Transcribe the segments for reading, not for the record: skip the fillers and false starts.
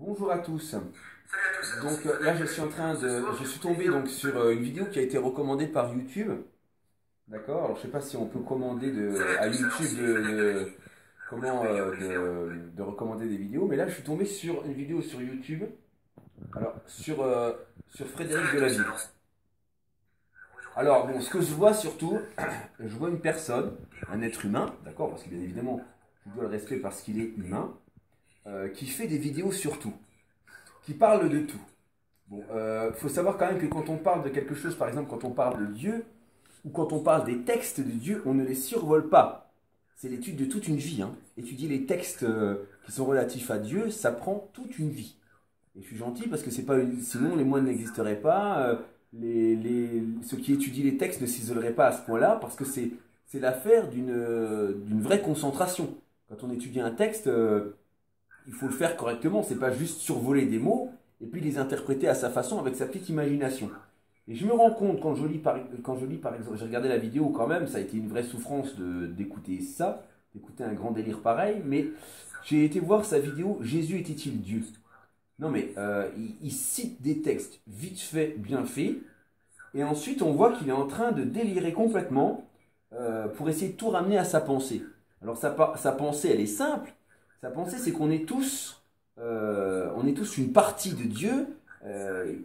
Bonjour à tous. Donc là, je suis tombé donc sur une vidéo qui a été recommandée par YouTube. D'accord. Alors je sais pas si on peut commander à YouTube de recommander des vidéos, mais là je suis tombé sur une vidéo sur YouTube. Alors sur Frédéric Delavier. Alors bon, ce que je vois surtout, je vois une personne, un être humain, d'accord, parce que bien évidemment, je dois le respecter parce qu'il est humain, qui fait des vidéos sur tout, qui parle de tout. Bon, faut savoir quand même que quand on parle de quelque chose, par exemple quand on parle de Dieu, ou quand on parle des textes de Dieu, on ne les survole pas. C'est l'étude de toute une vie. Hein. Étudier les textes qui sont relatifs à Dieu, ça prend toute une vie. Et je suis gentil parce que c'est pas sinon les moines n'existeraient pas. Ceux qui étudient les textes ne s'isoleraient pas à ce point-là parce que c'est l'affaire d'une vraie concentration. Quand on étudie un texte, il faut le faire correctement. C'est pas juste survoler des mots et puis les interpréter à sa façon avec sa petite imagination. Et je me rends compte quand je lis par exemple, j'ai regardé la vidéo quand même, ça a été une vraie souffrance d'écouter ça, d'écouter un grand délire pareil, mais j'ai été voir sa vidéo Jésus était-il Dieu? Non mais il cite des textes vite fait, bien faits, et ensuite on voit qu'il est en train de délirer complètement pour essayer de tout ramener à sa pensée. Alors sa pensée elle est simple, sa pensée c'est qu'on est tous une partie de Dieu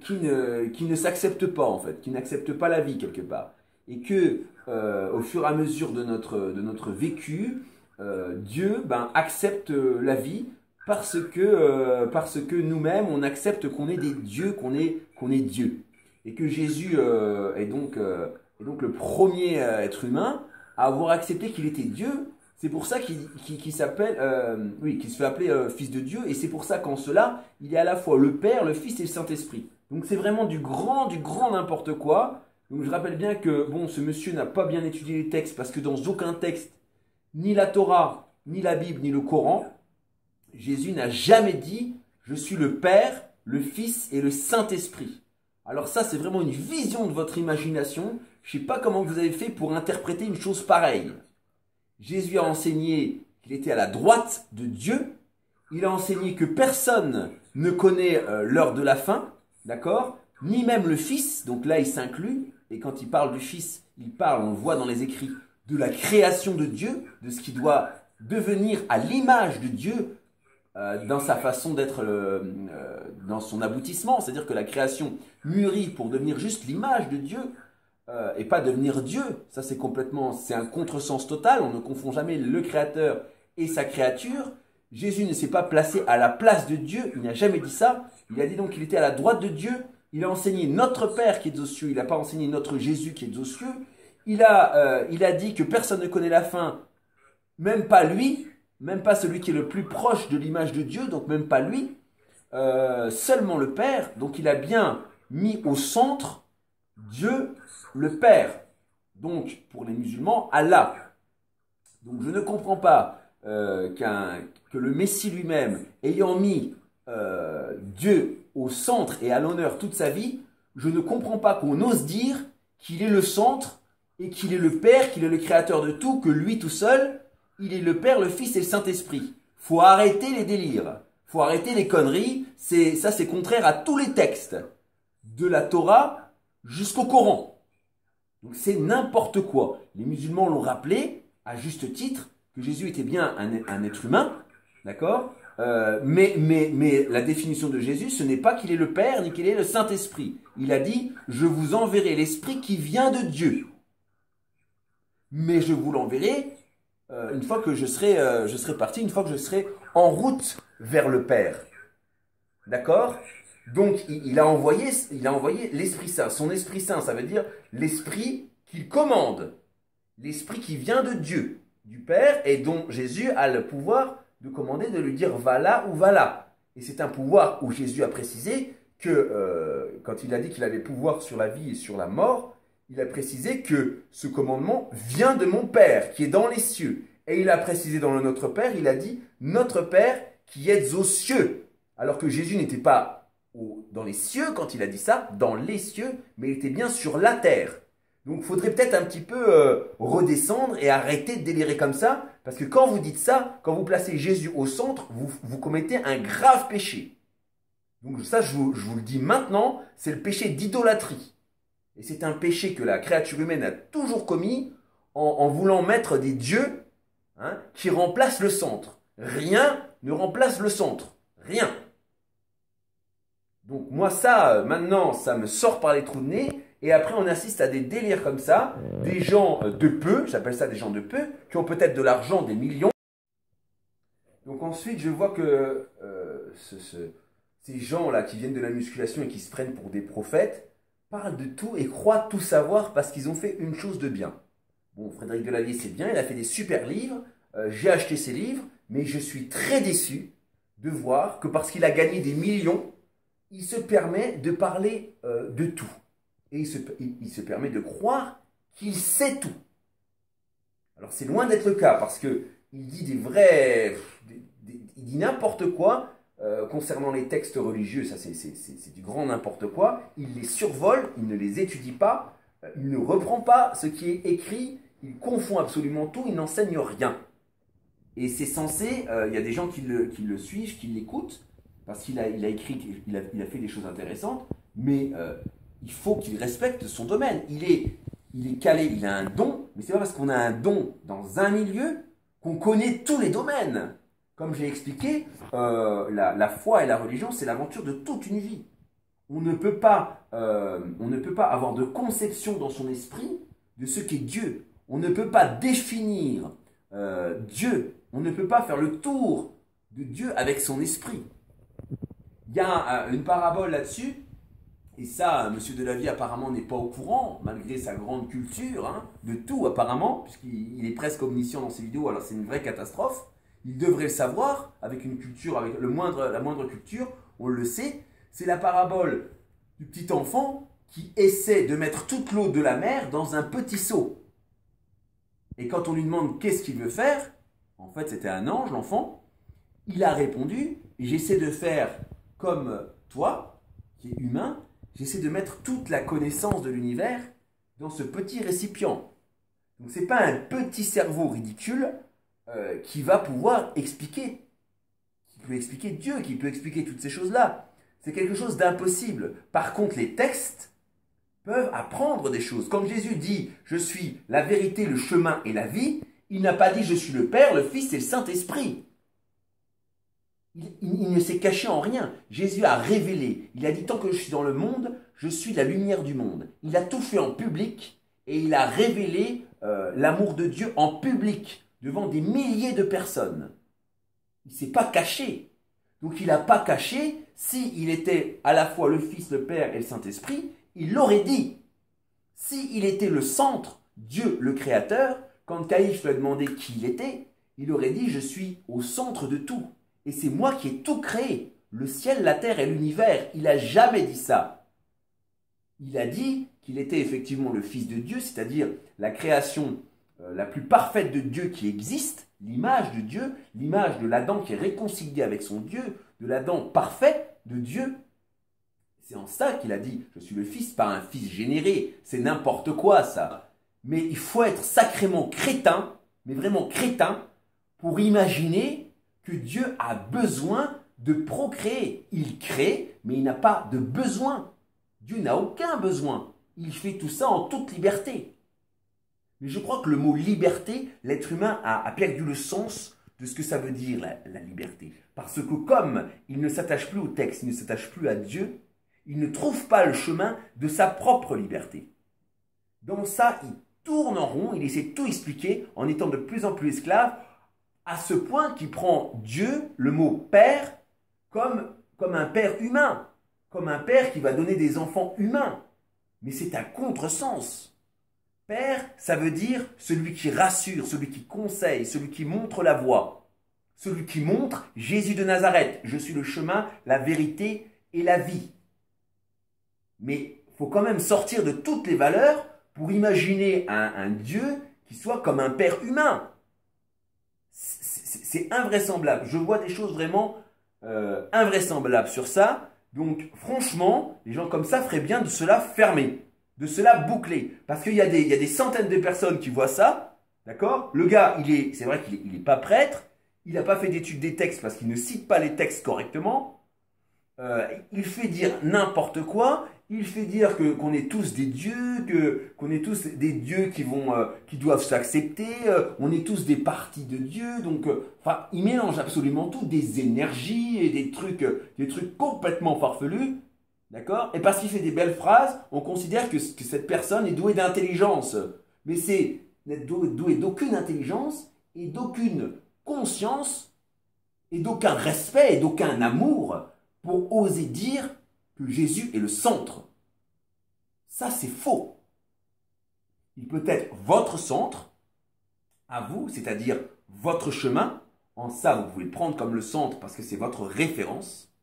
qui ne s'accepte pas en fait, qui n'accepte pas la vie quelque part. Et que au fur et à mesure de notre vécu, Dieu accepte la vie parce que nous-mêmes on accepte qu'on est des dieux, qu'on est Dieu. Et que Jésus est donc le premier être humain à avoir accepté qu'il était Dieu. C'est pour ça qu'il s'appelle, qu'il se fait appeler fils de Dieu, et c'est pour ça qu'en cela, il est à la fois le Père, le Fils et le Saint-Esprit. Donc c'est vraiment du grand n'importe quoi. Donc je rappelle bien que bon, ce monsieur n'a pas bien étudié les textes, parce que dans aucun texte, ni la Torah, ni la Bible, ni le Coran, Jésus n'a jamais dit « Je suis le Père, le Fils et le Saint-Esprit ». Alors ça, c'est vraiment une vision de votre imagination. Je ne sais pas comment vous avez fait pour interpréter une chose pareille. Jésus a enseigné qu'il était à la droite de Dieu. Il a enseigné que personne ne connaît l'heure de la fin, d'accord? Ni même le Fils, donc là il s'inclut. Et quand il parle du Fils, il parle, on le voit dans les écrits, de la création de Dieu, de ce qui doit devenir à l'image de Dieu dans sa façon d'être, dans son aboutissement. C'est-à-dire que la création mûrit pour devenir juste l'image de Dieu. Et pas devenir Dieu, ça c'est un contresens total, on ne confond jamais le Créateur et sa créature. Jésus ne s'est pas placé à la place de Dieu, il n'a jamais dit ça, il a dit donc qu'il était à la droite de Dieu, il a enseigné notre Père qui est aux cieux, il n'a pas enseigné notre Jésus qui est aux cieux, il a dit que personne ne connaît la fin, même pas lui, même pas celui qui est le plus proche de l'image de Dieu, donc même pas lui, seulement le Père, donc il a bien mis au centre Dieu le Père, donc pour les musulmans, Allah. Donc je ne comprends pas que le Messie lui-même, ayant mis Dieu au centre et à l'honneur toute sa vie, je ne comprends pas qu'on ose dire qu'il est le centre et qu'il est le Père, qu'il est le créateur de tout, que lui tout seul, il est le Père, le Fils et le Saint-Esprit. Faut arrêter les délires, faut arrêter les conneries, ça c'est contraire à tous les textes, de la Torah jusqu'au Coran. Donc c'est n'importe quoi. Les musulmans l'ont rappelé, à juste titre, que Jésus était bien un être humain, d'accord, mais la définition de Jésus, ce n'est pas qu'il est le Père, ni qu'il est le Saint-Esprit. Il a dit, je vous enverrai l'Esprit qui vient de Dieu. Mais je vous l'enverrai une fois que je serai parti, une fois que je serai en route vers le Père. D'accord ? Donc, il a envoyé l'Esprit Saint. Son Esprit Saint, ça veut dire l'Esprit qu'il commande. L'Esprit qui vient de Dieu, du Père, et dont Jésus a le pouvoir de commander, de lui dire va là ou va là. Et c'est un pouvoir où Jésus a précisé que, quand il a dit qu'il avait pouvoir sur la vie et sur la mort, il a précisé que ce commandement vient de mon Père, qui est dans les cieux. Et il a précisé dans le Notre Père, il a dit notre Père qui êtes aux cieux. Alors que Jésus n'était pas dans les cieux quand il a dit ça, dans les cieux, mais il était bien sur la terre. Donc il faudrait peut-être un petit peu redescendre et arrêter de délirer comme ça, parce que quand vous dites ça, quand vous placez Jésus au centre, vous commettez un grave péché. Donc ça, je vous le dis maintenant, c'est le péché d'idolâtrie. Et c'est un péché que la créature humaine a toujours commis en voulant mettre des dieux, hein, qui remplacent le centre. Rien ne remplace le centre. Rien. Donc moi ça, maintenant, ça me sort par les trous de nez. Et après, on assiste à des délires comme ça. Des gens de peu, j'appelle ça des gens de peu, qui ont peut-être de l'argent, des millions. Donc ensuite, je vois que ces gens-là qui viennent de la musculation et qui se prennent pour des prophètes, parlent de tout et croient tout savoir parce qu'ils ont fait une chose de bien. Bon, Frédéric Delavier, c'est bien, il a fait des super livres, j'ai acheté ses livres, mais je suis très déçu de voir que parce qu'il a gagné des millions, il se permet de parler de tout. Et il se permet de croire qu'il sait tout. Alors c'est loin d'être le cas, parce qu'il dit il dit n'importe quoi concernant les textes religieux, ça c'est du grand n'importe quoi. Il les survole, il ne les étudie pas, il ne reprend pas ce qui est écrit, il confond absolument tout, il n'enseigne rien. Et c'est censé, il y a des gens qui le suivent, qui l'écoutent, parce qu'il a écrit, il a fait des choses intéressantes, mais il faut qu'il respecte son domaine. Il est calé, il a un don, mais c'est pas parce qu'on a un don dans un milieu qu'on connaît tous les domaines. Comme j'ai expliqué, la foi et la religion, c'est l'aventure de toute une vie. On ne peut pas avoir de conception dans son esprit de ce qu'est Dieu. On ne peut pas définir Dieu. On ne peut pas faire le tour de Dieu avec son esprit. Il y a une parabole là-dessus, et ça, M. Delavier apparemment n'est pas au courant, malgré sa grande culture, hein, de tout apparemment, puisqu'il est presque omniscient dans ses vidéos, alors c'est une vraie catastrophe. Il devrait le savoir, avec une culture, avec la moindre culture, on le sait. C'est la parabole du petit enfant qui essaie de mettre toute l'eau de la mer dans un petit seau. Et quand on lui demande qu'est-ce qu'il veut faire, en fait c'était un ange, l'enfant, il a répondu, j'essaie de faire comme toi, qui est humain, j'essaie de mettre toute la connaissance de l'univers dans ce petit récipient. Donc ce n'est pas un petit cerveau ridicule qui va pouvoir expliquer, qui peut expliquer Dieu, qui peut expliquer toutes ces choses-là. C'est quelque chose d'impossible. Par contre, les textes peuvent apprendre des choses. Comme Jésus dit, je suis la vérité, le chemin et la vie, il n'a pas dit je suis le Père, le Fils et le Saint-Esprit. Il ne s'est caché en rien. Jésus a révélé. Il a dit, tant que je suis dans le monde, je suis la lumière du monde. Il a tout fait en public et il a révélé l'amour de Dieu en public devant des milliers de personnes. Il ne s'est pas caché. Donc il n'a pas caché. S'il était à la fois le Fils, le Père et le Saint-Esprit, il l'aurait dit. S'il était le centre, Dieu le Créateur, quand Caïphe lui a demandé qui il était, il aurait dit, je suis au centre de tout. Et c'est moi qui ai tout créé, le ciel, la terre et l'univers. Il n'a jamais dit ça. Il a dit qu'il était effectivement le Fils de Dieu, c'est-à-dire la création la plus parfaite de Dieu qui existe, l'image de Dieu, l'image de l'Adam qui est réconcilié avec son Dieu, de l'Adam parfait de Dieu. C'est en ça qu'il a dit, je suis le Fils, pas un fils généré. C'est n'importe quoi ça. Mais il faut être sacrément crétin, mais vraiment crétin, pour imaginer que Dieu a besoin de procréer. Il crée, mais il n'a pas de besoin. Dieu n'a aucun besoin. Il fait tout ça en toute liberté. Mais je crois que le mot liberté, l'être humain a perdu le sens de ce que ça veut dire la liberté. Parce que comme il ne s'attache plus au texte, il ne s'attache plus à Dieu, il ne trouve pas le chemin de sa propre liberté. Dans ça, il tourne en rond, il essaie de tout expliquer en étant de plus en plus esclave, à ce point qu'il prend Dieu, le mot père, comme un père humain, comme un père qui va donner des enfants humains. Mais c'est un contresens. Père, ça veut dire celui qui rassure, celui qui conseille, celui qui montre la voie. Celui qui montre Jésus de Nazareth. Je suis le chemin, la vérité et la vie. Mais il faut quand même sortir de toutes les valeurs pour imaginer un Dieu qui soit comme un père humain. C'est invraisemblable. Je vois des choses vraiment invraisemblables sur ça. Donc franchement, les gens comme ça feraient bien de cela fermer, de cela boucler. Parce qu'il y a des centaines de personnes qui voient ça. D'accord? Le gars, c'est vrai qu'il n'est pas prêtre. Il n'a pas fait d'études des textes parce qu'il ne cite pas les textes correctement. il fait dire n'importe quoi, il fait dire qu'on est tous des dieux, qu'on est tous des dieux qui doivent s'accepter, on est tous des parties de Dieu, donc enfin, il mélange absolument tout, des énergies et des trucs complètement farfelus, d'accord? Et parce qu'il fait des belles phrases, on considère que cette personne est douée d'intelligence, mais c'est n'être doué d'aucune intelligence et d'aucune conscience et d'aucun respect et d'aucun amour pour oser dire que Jésus est le centre. Ça, c'est faux. Il peut être votre centre, à vous, c'est-à-dire votre chemin. En ça, vous pouvez le prendre comme le centre parce que c'est votre référence.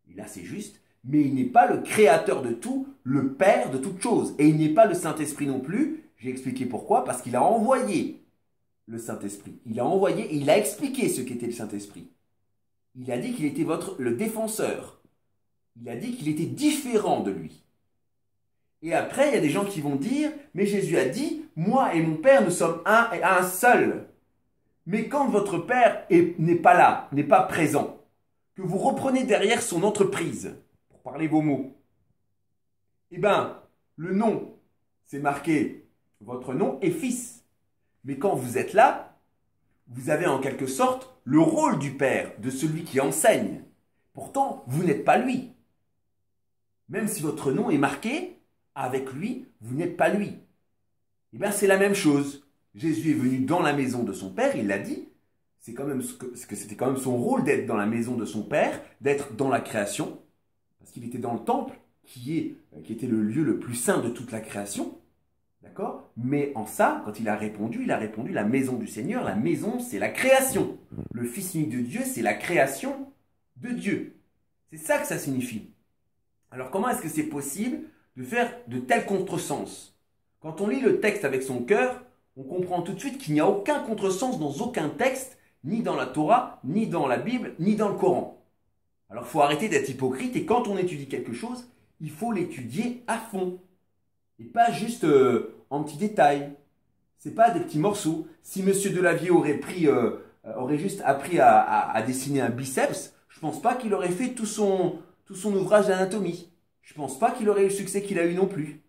Et là, c'est juste. Mais il n'est pas le créateur de tout, le Père de toutes choses. Et il n'est pas le Saint-Esprit non plus. J'ai expliqué pourquoi. Parce qu'il a envoyé le Saint-Esprit. Il a envoyé et il a expliqué ce qu'était le Saint-Esprit. Il a dit qu'il était le défenseur. Il a dit qu'il était différent de lui. Et après, il y a des gens qui vont dire, mais Jésus a dit, moi et mon Père, nous sommes un et un seul. Mais quand votre Père n'est pas là, n'est pas présent, que vous reprenez derrière son entreprise, pour parler vos mots, eh bien, le nom, c'est marqué, votre nom est fils. Mais quand vous êtes là, vous avez en quelque sorte le rôle du Père, de celui qui enseigne. Pourtant, vous n'êtes pas lui. Même si votre nom est marqué, avec lui, vous n'êtes pas lui. Eh bien, c'est la même chose. Jésus est venu dans la maison de son Père, il l'a dit. C'est quand même que c'était quand même son rôle d'être dans la maison de son Père, d'être dans la création, parce qu'il était dans le temple, qui était le lieu le plus saint de toute la création. D'accord? Mais en ça, quand il a répondu la maison du Seigneur. La maison, c'est la création. Le Fils unique de Dieu, c'est la création de Dieu. C'est ça que ça signifie. Alors comment est-ce que c'est possible de faire de tels contresens? Quand on lit le texte avec son cœur, on comprend tout de suite qu'il n'y a aucun contresens dans aucun texte, ni dans la Torah, ni dans la Bible, ni dans le Coran. Alors il faut arrêter d'être hypocrite et quand on étudie quelque chose, il faut l'étudier à fond. Et pas juste en petits détails. C'est pas des petits morceaux. Si Monsieur Delavier aurait juste appris à dessiner un biceps, je pense pas qu'il aurait fait tout son ouvrage d'anatomie. Je pense pas qu'il aurait eu le succès qu'il a eu non plus.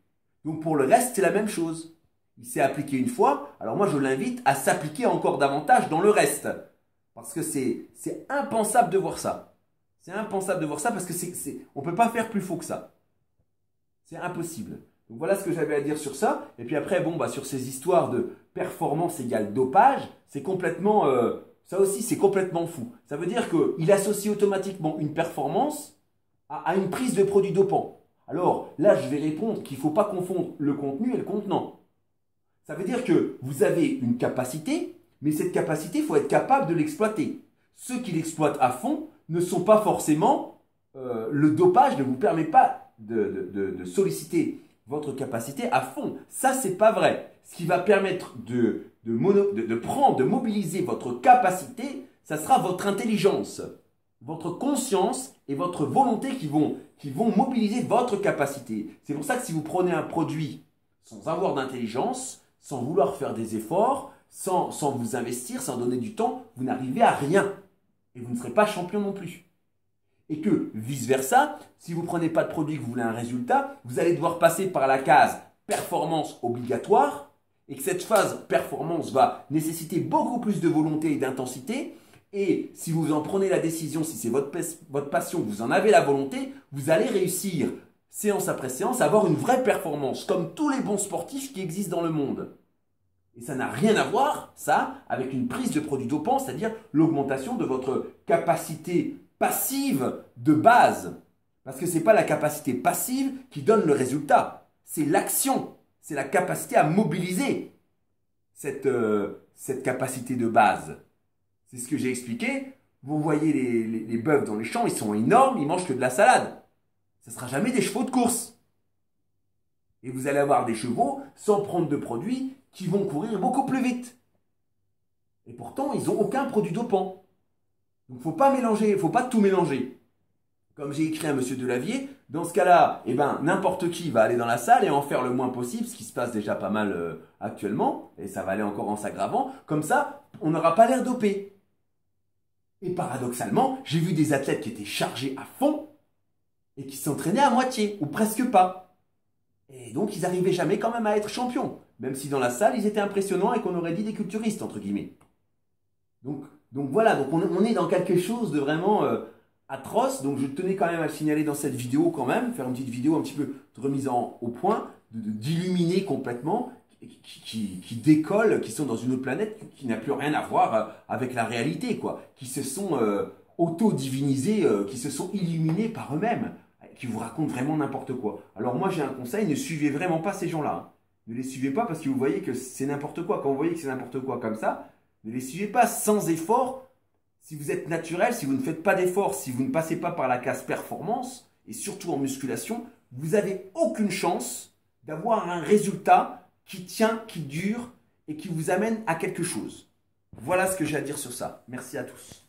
Donc pour le reste, c'est la même chose. Il s'est appliqué une fois, alors moi je l'invite à s'appliquer encore davantage dans le reste. Parce que c'est impensable de voir ça. C'est impensable de voir ça parce que on ne peut pas faire plus faux que ça. C'est impossible. Donc voilà ce que j'avais à dire sur ça. Et puis après, bon, sur ces histoires de performance égale dopage, c'est complètement, ça aussi, c'est complètement fou. Ça veut dire qu'il associe automatiquement une performance à une prise de produits dopants. Alors là, je vais répondre qu'il ne faut pas confondre le contenu et le contenant. Ça veut dire que vous avez une capacité, mais cette capacité, il faut être capable de l'exploiter. Ceux qui l'exploitent à fond ne sont pas forcément, le dopage ne vous permet pas de solliciter votre capacité à fond. Ça, c'est pas vrai. Ce qui va permettre de mobiliser votre capacité, ça sera votre intelligence, votre conscience et votre volonté qui vont mobiliser votre capacité. C'est pour ça que si vous prenez un produit sans avoir d'intelligence, sans vouloir faire des efforts, sans vous investir, sans donner du temps, vous n'arrivez à rien. Et vous ne serez pas champion non plus. Et que, vice-versa, si vous ne prenez pas de produit que vous voulez un résultat, vous allez devoir passer par la case performance obligatoire, et que cette phase performance va nécessiter beaucoup plus de volonté et d'intensité, et si vous en prenez la décision, si c'est votre passion, vous en avez la volonté, vous allez réussir, séance après séance, à avoir une vraie performance, comme tous les bons sportifs qui existent dans le monde. Et ça n'a rien à voir, ça, avec une prise de produits dopants, c'est-à-dire l'augmentation de votre capacité passive de base. Parce que ce n'est pas la capacité passive qui donne le résultat. C'est l'action. C'est la capacité à mobiliser cette capacité de base. C'est ce que j'ai expliqué. Vous voyez les bœufs dans les champs, ils sont énormes, ils mangent que de la salade. Ce ne sera jamais des chevaux de course. Et vous allez avoir des chevaux sans prendre de produits qui vont courir beaucoup plus vite. Et pourtant, ils n'ont aucun produit dopant. Donc, il ne faut pas mélanger, il ne faut pas tout mélanger. Comme j'ai écrit à Monsieur Delavier, dans ce cas-là, n'importe qui va aller dans la salle et en faire le moins possible, ce qui se passe déjà pas mal actuellement, et ça va aller encore en s'aggravant. Comme ça, on n'aura pas l'air dopé. Et paradoxalement, j'ai vu des athlètes qui étaient chargés à fond, et qui s'entraînaient à moitié, ou presque pas. Et donc, ils n'arrivaient jamais quand même à être champions, même si dans la salle, ils étaient impressionnants et qu'on aurait dit des culturistes, entre guillemets. Donc voilà, donc on est dans quelque chose de vraiment atroce. Donc je tenais quand même à le signaler dans cette vidéo quand même, faire une petite vidéo un petit peu de remise au point, d'illuminer complètement, qui décollent, qui sont dans une autre planète, qui n'a plus rien à voir avec la réalité, quoi. Qui se sont auto-divinisés, qui se sont illuminés par eux-mêmes, qui vous racontent vraiment n'importe quoi. Alors moi j'ai un conseil, ne suivez vraiment pas ces gens-là. Hein. Ne les suivez pas parce que vous voyez que c'est n'importe quoi. Quand vous voyez que c'est n'importe quoi comme ça, ne les suivez pas sans effort. Si vous êtes naturel, si vous ne faites pas d'effort, si vous ne passez pas par la case performance, et surtout en musculation, vous n'avez aucune chance d'avoir un résultat qui tient, qui dure et qui vous amène à quelque chose. Voilà ce que j'ai à dire sur ça. Merci à tous.